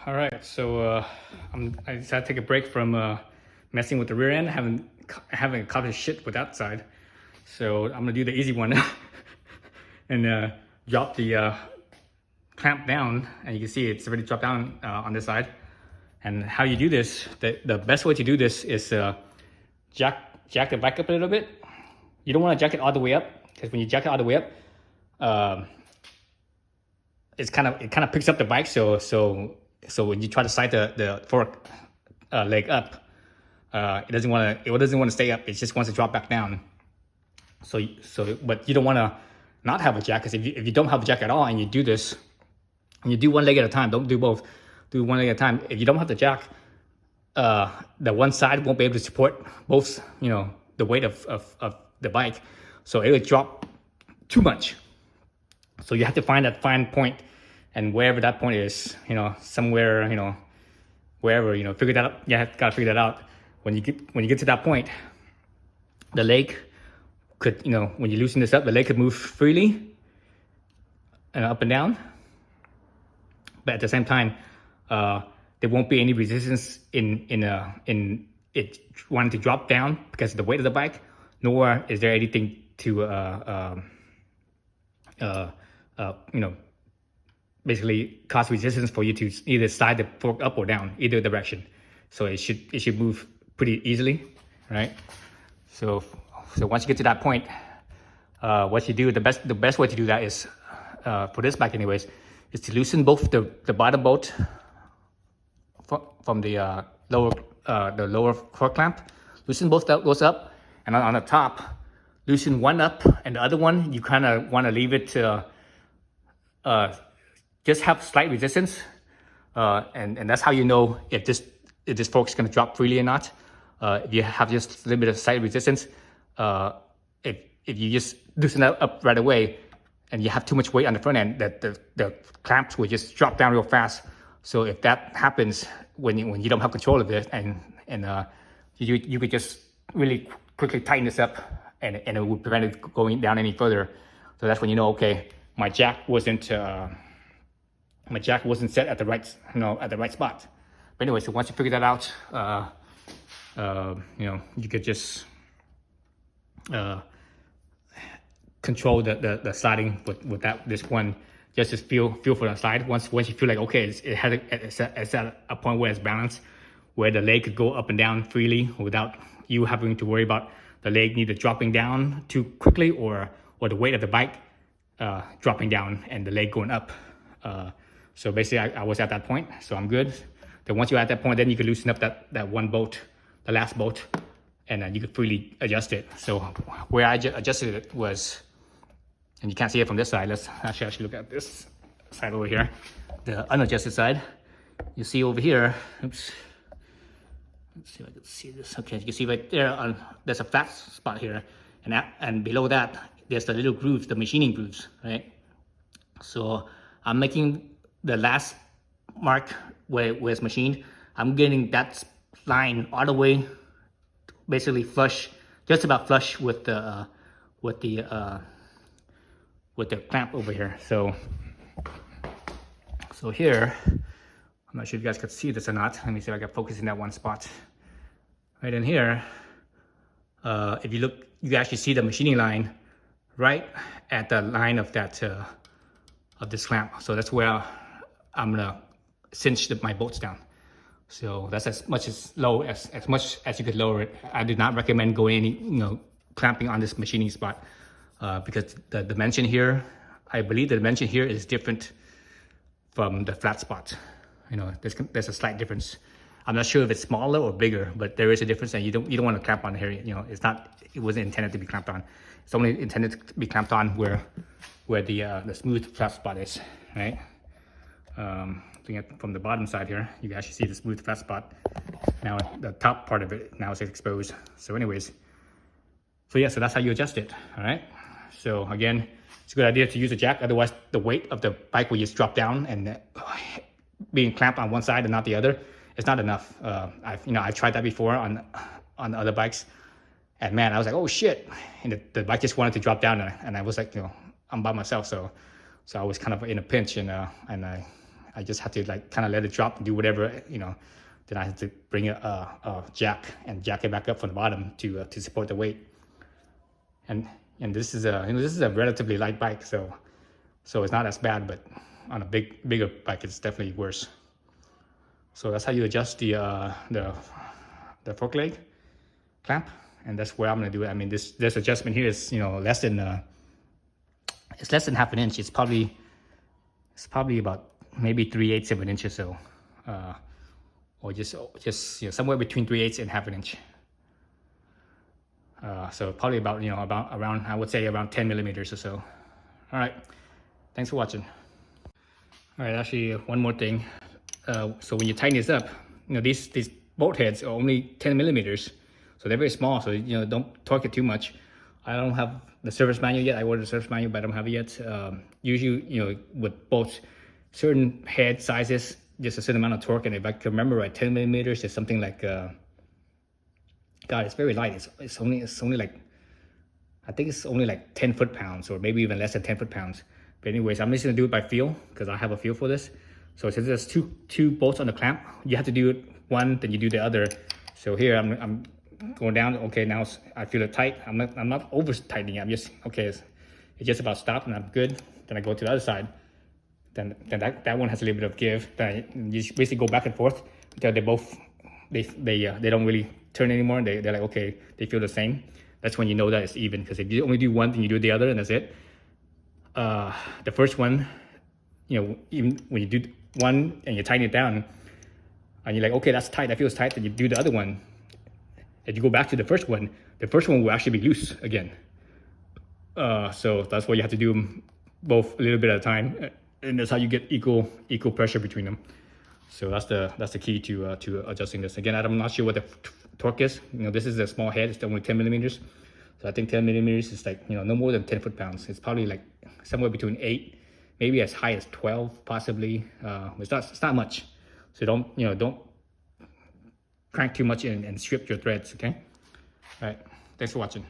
All right, so I decided to take a break from messing with the rear end. I haven't accomplished shit with that side, so I'm gonna do the easy one and drop the clamp down, and you can see it's already dropped down on this side. And how you do this? The best way to do this is jack the bike up a little bit. You don't want to jack it all the way up, because when you jack it all the way up, it kind of picks up the bike. So when you try to slide the fork leg up, it doesn't want to stay up. It just wants to drop back down. But you don't want to not have a jack, because if you don't have a jack at all and you do this, and you do one leg at a time, don't do both. Do one leg at a time. If you don't have the jack, the one side won't be able to support both. The weight of the bike, so it will drop too much. So you have to find that fine point, and wherever that point is, somewhere, wherever, figure that out. You gotta figure that out. When you get to that point, the leg could, when you loosen this up, the leg could move freely and up and down. But at the same time, there won't be any resistance in it wanting to drop down because of the weight of the bike, nor is there anything to basically cause resistance for you to either slide the fork up or down, either direction. So it should move pretty easily, right? So once you get to that point, what you do, the best way to do that is, for this bike anyways, is to loosen both the bottom bolt from the lower fork clamp. Loosen both those up, and on the top, loosen one up, and the other one you kind of want to leave it to just have slight resistance, and that's how you know if this fork is going to drop freely or not. If you have just a little bit of slight resistance, if you just loosen that up right away, and you have too much weight on the front end, that the clamps will just drop down real fast. So if that happens when you don't have control of it, and you could just really quickly tighten this up, and it would prevent it going down any further. So that's when you know, okay, my jack wasn't set at the right spot. But anyway, so once you figure that out, you could just control the sliding with this one. Just feel for the slide. Once you feel like, okay, it's at a point where it's balanced, where the leg could go up and down freely without you having to worry about the leg either dropping down too quickly or the weight of the bike dropping down and the leg going up. So basically I was at that point, so I'm good. Then once you're at that point, then you can loosen up that one bolt, the last bolt, and then you could freely adjust it. So where I adjusted it was, and you can't see it from this side. Let's actually look at this side over here, the unadjusted side. You see over here, oops. Let's see if I can see this. Okay, you can see right there, there's a flat spot here, and below that, there's the little grooves, the machining grooves, right? So I'm making the last mark where it's machined. I'm getting that line all the way, basically flush, just about flush with the clamp over here. So here, I'm not sure if you guys could see this or not. Let me see if I can focus in that one spot. Right in here, if you look, you can actually see the machining line right at the line of that of this clamp. So that's where I'm gonna cinch my bolts down. So that's as much as you could lower it. I do not recommend going any clamping on this machining spot, because the dimension here, I believe the dimension here is different from the flat spot. There's a slight difference. I'm not sure if it's smaller or bigger, but there is a difference, and you don't want to clamp on here. It wasn't intended to be clamped on. It's only intended to be clamped on where the smooth flat spot is, right? Looking at from the bottom side here, you can actually see the smooth flat spot. Now the top part of it now is exposed. So anyways, so that's how you adjust it. All right. So again, it's a good idea to use a jack. Otherwise, the weight of the bike will just drop down, and being clamped on one side and not the other, it's not enough. I've tried that before on other bikes, and man, I was like, oh shit, and the bike just wanted to drop down, and I was like, I'm by myself, so I was kind of in a pinch, and I I just had to like kind of let it drop and do whatever, you know. Then I had to bring a jack and jack it back up from the bottom to support the weight. And this is a relatively light bike, so it's not as bad, but on a bigger bike it's definitely worse. So that's how you adjust the fork leg clamp, and that's where I'm gonna do it. I mean, this adjustment here is, you know, less than half an inch. It's probably about maybe 3/8 of an inch or so, or just you know, somewhere between 3/8 and half an inch. So probably about, you know, around, I would say around 10 millimeters or so. All right, thanks for watching. All right, actually one more thing. So when you tighten this up, you know, these bolt heads are only 10 millimeters, so they're very small. So, you know, don't torque it too much. I don't have the service manual yet. I ordered the service manual, but I don't have it yet. Usually, you know, with bolts, certain head sizes, just a certain amount of torque, and if I can remember right, 10 millimeters is something like, God, it's very light. It's only like, I think it's only like 10 foot-pounds, or maybe even less than 10 foot-pounds. But anyways, I'm just gonna do it by feel because I have a feel for this. So since there's two bolts on the clamp, you have to do it one, then you do the other. So here I'm going down. Okay, now I feel it tight. I'm not over tightening. I'm just, okay, it's just about stopped and I'm good. Then I go to the other side. Then that one has a little bit of give. Then you just basically go back and forth until they both they don't really turn anymore. They're like, okay, they feel the same. That's when you know that it's even, because if you only do one, then you do the other, and that's it. The first one, you know, even when you do one and you tighten it down, and you're like, okay, that's tight, that feels tight, then you do the other one. If you go back to the first one will actually be loose again. So that's why you have to do them both a little bit at a time, and that's how you get equal pressure between them. So that's the key to adjusting this. Again, I'm not sure what the torque is. You know, this is a small head. It's only 10 millimeters. So I think 10 millimeters is like, you know, no more than 10 foot-pounds. It's probably like somewhere between 8, maybe as high as 12, possibly. It's not much. So don't crank too much in and strip your threads. Okay. All right. Thanks for watching.